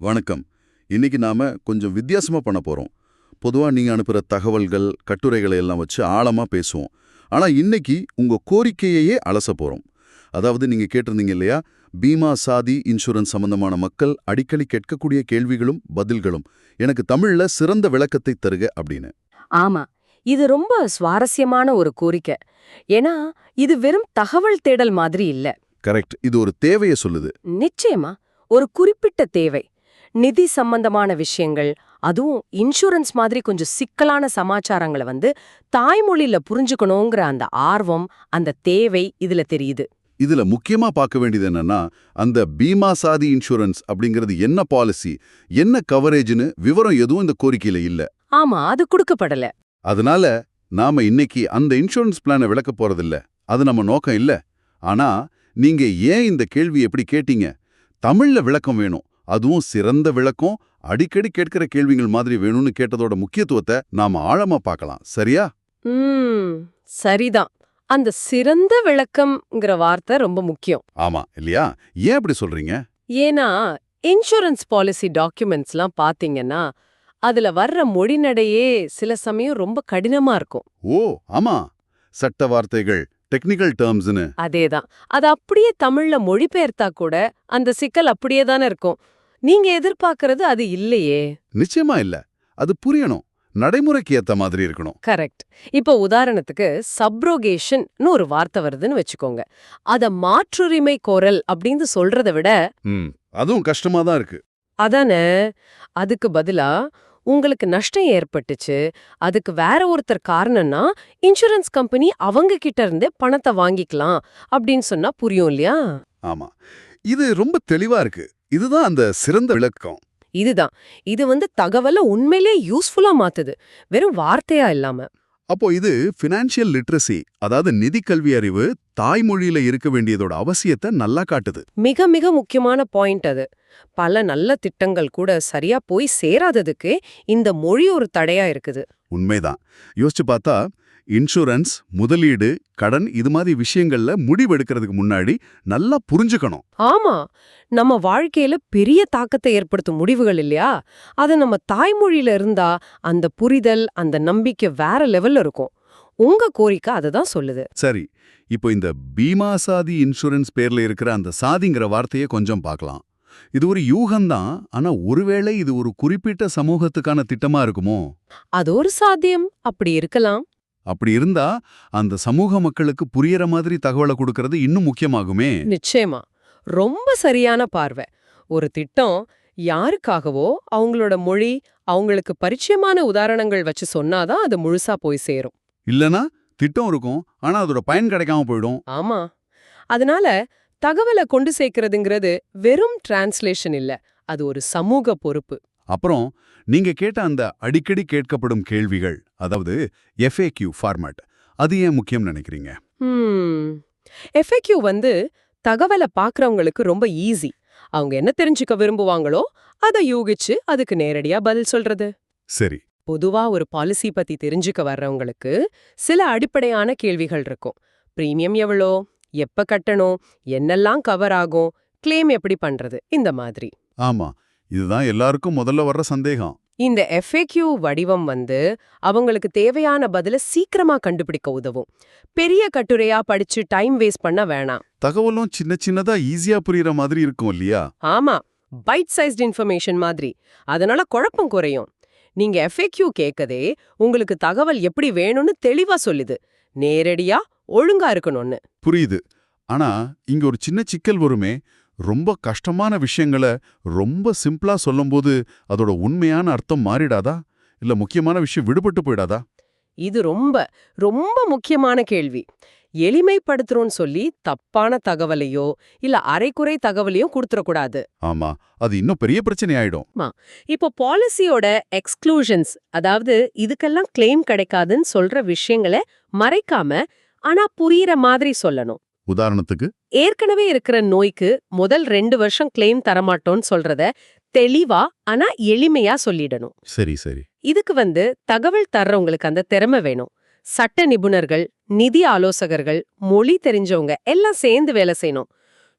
வணக்கம். இன்னைக்கு நாம கொஞ்சம் வித்தியாசமா பண்ண போறோம். பொதுவா நீங்க அனுப்புற தகவல்கள், கட்டுரைகளை எல்லாம் வச்சு ஆழமா பேசுவோம். ஆனா இன்னைக்கு உங்க கோரிக்கையையே அலச போறோம். அதாவது நீங்க கேட்டிருந்தீங்க இல்லையா? பீமா சாதி இன்சூரன்ஸ் சம்பந்தமான மக்கள் அடிக்கடி கேட்கக்கூடிய கேள்விகளும் பதில்களும் எனக்கு தமிழ்ல சிறந்த விளக்கத்தை தருக அப்படின்னு. ஆமா, இது ரொம்ப சுவாரஸ்யமான ஒரு கோரிக்கை. ஏன்னா இது வெறும் தகவல் தேடல் மாதிரி இல்ல. கரெக்ட். இது ஒரு தேவையை சொல்லுது. நிச்சயமா ஒரு குறிப்பிட்ட தேவை. நிதி சம்பந்தமான விஷயங்கள், அதுவும் இன்சூரன்ஸ் மாதிரி கொஞ்சம் சிக்கலான சமாச்சாரங்களை தாய்மொழியில புரிஞ்சுக்கணுங்கிற அந்த ஆர்வம், அந்த தேவை இதுல தெரியுது. இதுல முக்கியமா பார்க்க வேண்டியது என்னன்னா, அந்த பீமா சாதி இன்சூரன்ஸ் அப்படிங்கிறது என்ன பாலிசி, என்ன கவரேஜ்னு விவரம் எதுவும் இந்த கோரிக்கையில இல்ல. ஆமா, அது கொடுக்கப்படல. அதனால நாம இன்னைக்கு அந்த இன்சூரன்ஸ் பிளானை விளக்க போறதில்ல. அது நம்ம நோக்கம் இல்ல. ஆனா நீங்க ஏன் இந்த கேள்வி எப்படி கேட்டீங்க, தமிழ்ல விளக்கம் வேணும், அதுவும் சிறந்த விளக்கம், அடிக்கடி கேட்கிற கேள்விகள் மாதிரி வேணும்னு கேட்டதோட முக்கியத்துவத்தை நாம ஆழமா பார்க்கலாம். சரியா? சரிதான். அந்த சிறந்த விளக்கம்ங்கிற வார்த்தை ரொம்ப முக்கியம். ஆமா இல்லையா? ஏன் அப்படி சொல்றீங்க? ஏன்னா இன்சூரன்ஸ் பாலிசி டாக்குமெண்ட்ஸ்லாம் பாத்தீங்கன்னா அதுல வர்ற மொழிநடையே சில சமயம் ரொம்ப கடினமா இருக்கும். ஓ ஆமா, சட்ட வார்த்தைகள், டெக்னிக்கல் டேர்ம்ஸ்னு. அதேதான். அது அப்படியே தமிழ்ல மொழிபெயர்த்தா கூட அந்த சிக்கல் அப்படியே தானே இருக்கும். நீங்க எதிர்பார்க்கறது அது இல்லையே. நிச்சயமா இல்ல. அது புரியணும், நடைமுறைக்கு ஏத்த மாதிரி இருக்கணும். கரெக்ட். இப்போ உதாரணத்துக்கு சப்ரோகேஷன்னு ஒரு வார்த்தை வருதுன்னு வச்சுக்கோங்க. அத மாற்றுரிமை கோரல் அப்படின்னு சொல்றதை விட அதுவும் கஷ்டமா தான் இருக்கு. அதானே, அதுக்கு பதிலா உங்களுக்கு நஷ்டம் ஏற்பட்டுச்சு, அதுக்கு வேற ஒருத்தர் காரணம்னா இன்சூரன்ஸ் கம்பெனி அவங்க கிட்ட இருந்தே பணத்தை வாங்கிக்கலாம் அப்படின்னு சொன்னா புரியும் இல்லையா? ஆமா, இது ரொம்ப தெளிவா இருக்கு. இதுதான் அந்த சிறந்த விளக்கம். இதுதான். இது தகவலை உண்மையிலே யூஸ்ஃபுல்லா மாத்துது, வெறும் வார்த்தையா இல்லாம. அப்போ இது ஃபினான்ஷியல் லிட்ரஸி, அதாவது நிதி கல்வி அறிவு தாய்மொழியில இருக்க வேண்டியதோட அவசியத்தை நல்லா காட்டுது. மிக மிக முக்கியமான பாயிண்ட் அது. பல நல்ல திட்டங்கள் கூட சரியா போய் சேராததுக்கு இந்த மொழி ஒரு தடையா இருக்குது. உண்மைதான். யோசிச்சு பார்த்தா இன்சூரன்ஸ், முதலீடு, கடன் இது மாதிரி விஷயங்கள்ல முடிவெடுக்கிறதுக்கு முன்னாடி நல்லா புரிஞ்சுக்கணும். ஆமா, நம்ம வாழ்க்கையில பெரிய தாக்கத்தை ஏற்படுத்தும் முடிவுகள் இல்லையா, அது நம்ம தாய்மொழியில இருந்தா அந்த புரிதல், அந்த நம்பிக்கை வேற லெவல்ல இருக்கும். உங்க கோரிக்கை அததான் சொல்லுது. சரி, இப்போ இந்த பீமா சாதி இன்சூரன்ஸ் பேர்ல இருக்கிற அந்த சாதிங்கிற வார்த்தையை கொஞ்சம் பார்க்கலாம். இது ஒரு யூகம்தான். ஆனா ஒருவேளை இது ஒரு குறிப்பிட்ட சமூகத்துக்கான திட்டமா இருக்குமோ? அது ஒரு சாத்தியம். அப்படி இருக்கலாம். அப்படி இருந்தா அந்த சமூக மக்களுக்கு புரியற மாதிரி தகவலை கொடுக்கறது இன்னும் முக்கியமாகுமே. நிச்சயமா. ரொம்ப சரியான பார்வை. ஒரு திட்டம் யாருக்காகவோ அவங்களோட மொழி, அவங்களுக்கு பரிச்சயமான உதாரணங்கள் வச்சு சொன்னாதான் அது முழுசா போய் சேரும். இல்லனா திட்டம் இருக்கும், ஆனா அதோட பயன் கிடைக்காம போயிடும். ஆமா. அதனால தகவலை கொண்டு சேர்க்கறதுங்கிறது வெறும் டிரான்ஸ்லேஷன் இல்ல, அது ஒரு சமூக பொறுப்பு. அப்புறம் நீங்க கேட்ட அந்த அடிக்கடி கேட்கப்படும் கேள்விகள், அதாவது FAQ ஃபார்மேட், அது ஏன் முக்கியம் நினைக்கிறீங்க? FAQ தகவலை பார்க்கறவங்களுக்கு ரொம்ப ஈஸி. அவங்க என்ன தெரிஞ்சுக்க விரும்புவாங்களோ அதை யூகிச்சு அதுக்கு நேரடியா பதில் சொல்றது. சரி. பொதுவா ஒரு பாலிசி பத்தி தெரிஞ்சுக்க வர்றவங்களுக்கு சில அடிப்படையான கேள்விகள் இருக்கும். பிரீமியம் எவ்வளோ, எப்ப கட்டணும், என்னெல்லாம் கவர் ஆகும், கிளைம் எப்படி பண்றது, இந்த மாதிரி. ஆமா, இதுதான் எல்லாருக்கும் முதல்ல வர்ற சந்தேகம். இந்த FAQ வடிவம் அவங்களுக்கு தேவையான பதில சீக்கிரமா கண்டுபிடிக்க உதவும். பெரிய கட்டுரையா படிச்சு டைம் வேஸ்ட் பண்ண வேணாம். தகவலும் சின்ன சின்னதா ஈஸியா புரியுற மாதிரி இருக்கும் இல்லையா? ஆமா, பைட் சைஸ்ட் இன்ஃபர்மேஷன் மாதிரி. அதனால குழப்பம் குறையும். நீங்க FAQ கேட்கதே உங்களுக்கு தகவல் எப்படி வேணும்னு தெளிவா சொல்லுது. நேரடியா ஒழுங்கா இருக்கணும்னு. புரியுது. ஆனா இங்க ஒரு சின்ன சிக்கல் வருமே. ரொம்ப கஷ்டமான விஷயங்களை ரொம்ப சிம்பிளா சொல்லும்போது அதோட உண்மையான அர்த்தம் மாறிடாதா? இல்ல முக்கியமான விஷயம் விடுபட்டு போயிடாதா? இது ரொம்ப ரொம்ப முக்கியமான கேள்வி. எளிமைப்படுத்துறோன்னு சொல்லி தப்பான தகவலையோ இல்ல அரைக்குறை தகவலையோ கொடுத்துடக்கூடாது. ஆமா, அது இன்னும் பெரிய பிரச்சனை ஆயிடும். இப்போ பாலிசியோட எக்ஸ்க்ளூஷன்ஸ், அதாவது இதுக்கெல்லாம் கிளைம் கிடைக்காதுன்னு சொல்ற விஷயங்களை மறைக்காம ஆனா புரியுற மாதிரி சொல்லணும். உதாரணத்துக்கு, ஏற்கனவே இருக்கிற நோய்க்கு முதல் 2 வருஷம் கிளைம் தரமாட்டோன்னு சொல்றத தெளிவா ஆனா எளிமையா சொல்லிடணும். சரி சரி. இதுக்கு தகவல் தர்றவங்களுக்கு அந்த திறமை வேணும். சட்ட நிபுணர்கள், நிதி ஆலோசகர்கள், மொழி தெரிஞ்சவங்க எல்லாம் சேர்ந்து வேலை செய்யணும்.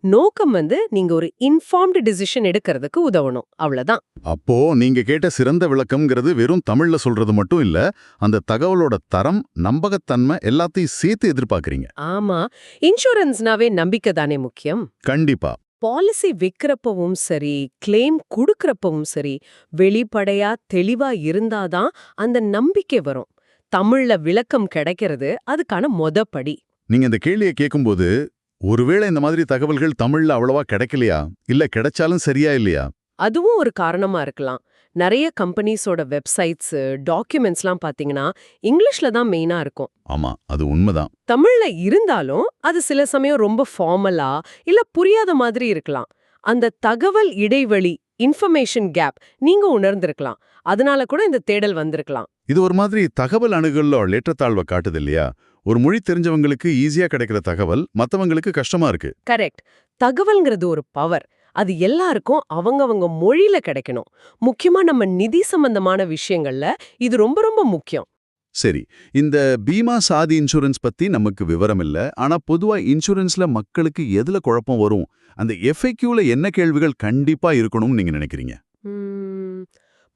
நோக்கம் வந்து நீங்க ஒரு இன்ஃபார்ம்டு டிசிஷன் எடுக்கிறதுக்கு உதவணும், அவ்வளவுதான். அப்போ நீங்க கேட்ட சிறந்த விளக்கம்ங்கிறது வெறும் தமிழ்ல சொல்றது மட்டும் இல்ல, அந்த தகவலோட தரம், நம்பகத்தன்மை எல்லாத்தையும் சேர்த்து எதிர்பார்க்கறீங்க. ஆமா, இன்சூரன்ஸ்னாவே நம்பிக்கை தானே முக்கியம். கண்டிப்பா. பாலிசி விக்கிறப்பவும் சரி, கிளைம் குடுக்கறப்பவும் சரி, வெளிப்படையா தெளிவா இருந்தாதான் அந்த நம்பிக்கை வரும். தமிழ்ல விளக்கம் கிடைக்கிறது அதுக்கான படி. நீங்க இந்த கேள்வியை கேட்கும்போது, ஒருவேளை இந்த மாதிரி தகவல்கள் தமிழ்ல அவ்வளவா கிடைக்கலையா? இல்ல கிடைச்சாலும் சரியா இல்லையா? அதுவும் ஒரு காரணமா இருக்கலாம். நிறைய கம்பெனிஸோட வெப்சைட்ஸ், டாக்குமெண்ட்ஸ்லாம் பாத்தீங்கன்னா இங்கிலீஷ்ல தான் மெயினா இருக்கும். ஆமா, அது உண்மைதான். தமிழ்ல இருந்தாலும் அது சில சமயம் ரொம்ப ஃபார்மலா இல்ல புரியாத மாதிரி இருக்கலாம். அந்த தகவல் இடைவெளி, இன்ஃபர்மேஷன் கேப் நீங்க உணர்ந்திருக்கலாம். அதனால கூட இந்த தேடல் வந்திருக்கலாம். இது ஒரு மாதிரி தகவல் அணுகல்ல ஏற்றத்தாழ்வை காட்டுது இல்லையா? ஒரு மொழி தெரிஞ்சவங்களுக்கு ஈஸியா கிடைக்கிற தகவல் மத்தவங்களுக்கு கஷ்டமா இருக்கு. கரெக்ட். தகவல்ங்கிறது ஒரு பவர். அது எல்லாருக்கும் அவங்கவங்க மொழியில கிடைக்கணும். முக்கியமா நம்ம நிதி சம்பந்தமான விஷயங்கள்ல இது ரொம்ப ரொம்ப முக்கியம். சரி, இந்த பீமா சாதி இன்சூரன்ஸ் பத்தி நமக்கு விவரம் இல்ல. ஆனா பொதுவா இன்சூரன்ஸ்ல மக்களுக்கு எதுல குழப்பம் வரும்? அந்த FAQல என்ன கேள்விகள் கண்டிப்பா இருக்கணும்னு நீங்க நினைக்கிறீங்க?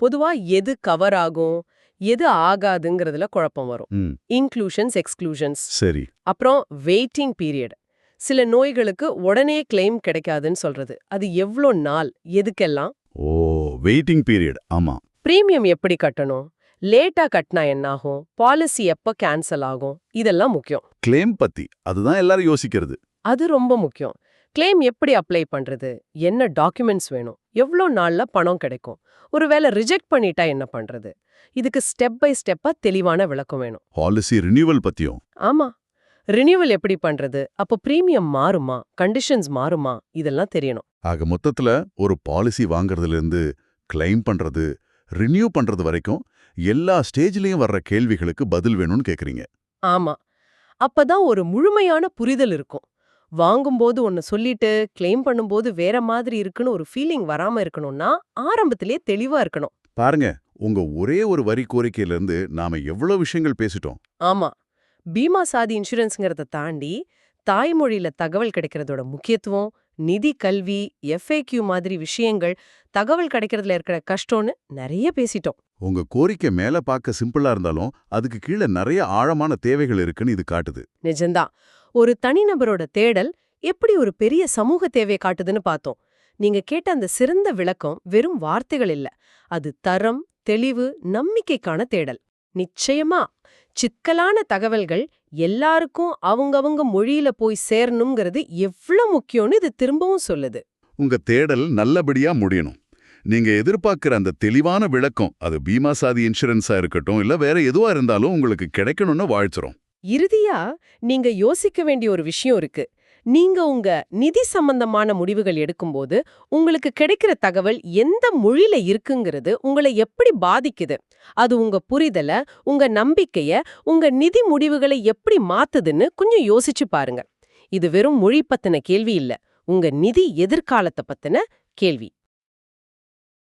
பொதுவா எது கவர் ஆகும், எது ஆகாதுங்கிறதுல குழப்பம் வரும். Inclusions, exclusions. சரி. அப்புறம் வெயிட்டிங் பீரியட். சில நோய்களுக்கு உடனே கிளைம் கிடைக்காதுன்னு சொல்றது. அது எவ்ளோ நாள், எதுக்கெல்லாம்? ஓ, வெயிட்டிங் பீரியட். ஆமா. பிரீமியம் எப்படி கட்டணும், லேட்டா கட்டினா என்னாகும், பாலிசி எப்ப கேன்சல் ஆகும், இதெல்லாம் முக்கியம். கிளைம் பத்தி அதுதான் எல்லாரும் யோசிக்கிறது. அது ரொம்ப முக்கியம். கிளைம் எப்படி அப்ளை பண்றது, என்ன டாக்குமெண்ட்ஸ் வேணும், எவ்ளோ நாள்ல பணம் கிடைக்கும், ஒருவேளை ரிஜெக்ட் பண்ணிட்டா என்ன பண்றது, இதுக்கு ஸ்டெப் பை ஸ்டெப்பா தெளிவான விளக்கம் வேணும். பாலிசி ரினியூவல் பத்தியும். ஆமா, ரினியூவல் எப்படி பண்றது, அப்போ பிரீமியம் மாறுமா, கண்டிஷன்ஸ் மாறுமா, இதெல்லாம் தெரியணும். ஆக மொத்தத்துல ஒரு பாலிசி வாங்குறதுல இருந்து கிளைம் பண்றது, ரினியூ பண்றது வரைக்கும் எல்லா ஸ்டேஜ்லயும் வர்ற கேள்விகளுக்கு பதில் வேணும்னு கேக்குறீங்க. ஆமா, அப்பதான் ஒரு முழுமையான புரிதல் இருக்கும். வாங்கும்போது ஒன்னு சொல்லிட்டு கிளைம் பண்ணும்போது வேற மாதிரி இருக்குன்னு ஒரு ஃபீலிங் வராம இருக்கணும்னா ஆரம்பத்திலே தெளிவா இருக்கணும். பாருங்க, உங்க ஒரே ஒரு வரி கோரிக்கையில இருந்து நாம எவ்வளவு விஷயங்கள் பேசிட்டோம். ஆமா, பீமா சாதி இன்சூரன்ஸ்ங்கிறத தாண்டி தாய்மொழியில தகவல் கிடைக்கிறதோட முக்கியத்துவம், நிதி, கல்வி, FAQ மாதிரி விஷயங்கள், தகவல் கிடைக்கிறதுல இருக்கிற கஷ்டம்னு நிறைய பேசிட்டோம். உங்க கோரிக்கை மேல பார்க்க சிம்பிளா இருந்தாலும் அதுக்கு கீழே நிறைய ஆழமான தேவைகள் இருக்குன்னு இது காட்டுது. நிஜம்தான். ஒரு தனிநபரோட தேடல் எப்படி ஒரு பெரிய சமூக தேவை காட்டுதுன்னு பார்த்தோம். நீங்க கேட்ட அந்த சிறந்த விளக்கம் வெறும் வார்த்தைகள் இல்ல, அது தரம், தெளிவு, நம்பிக்கைக்கான தேடல். நிச்சயமா சிக்கலான தகவல்கள் எல்லாருக்கும் அவங்கவங்க மொழியில போய் சேரணுங்கிறது எவ்வளவு முக்கியம்னு இது திரும்பவும் சொல்லுது. உங்க தேடல் நல்லபடியா முடியணும். நீங்க எதிர்பார்க்கிற அந்த தெளிவான விளக்கம், அது பீமா சாதி இன்சூரன்ஸா இருக்கட்டும் இல்ல வேற எதுவா இருந்தாலும் உங்களுக்கு கிடைக்கணும்னு வாழ்த்துறோம். இறுதியா நீங்க யோசிக்க வேண்டிய ஒரு விஷயம் இருக்கு. நீங்க உங்க நிதி சம்பந்தமான முடிவுகள் எடுக்கும்போது உங்களுக்கு கிடைக்கிற தகவல் எந்த மொழியில இருக்குங்கிறது உங்களை எப்படி பாதிக்குது, அது உங்க புரிதல, உங்க நம்பிக்கைய, உங்க நிதி முடிவுகளை எப்படி மாத்துதுன்னு கொஞ்சம் யோசிச்சு பாருங்க. இது வெறும் மொழி பத்தின கேள்வி இல்ல, உங்க நிதி எதிர்காலத்தை பத்தின கேள்வி.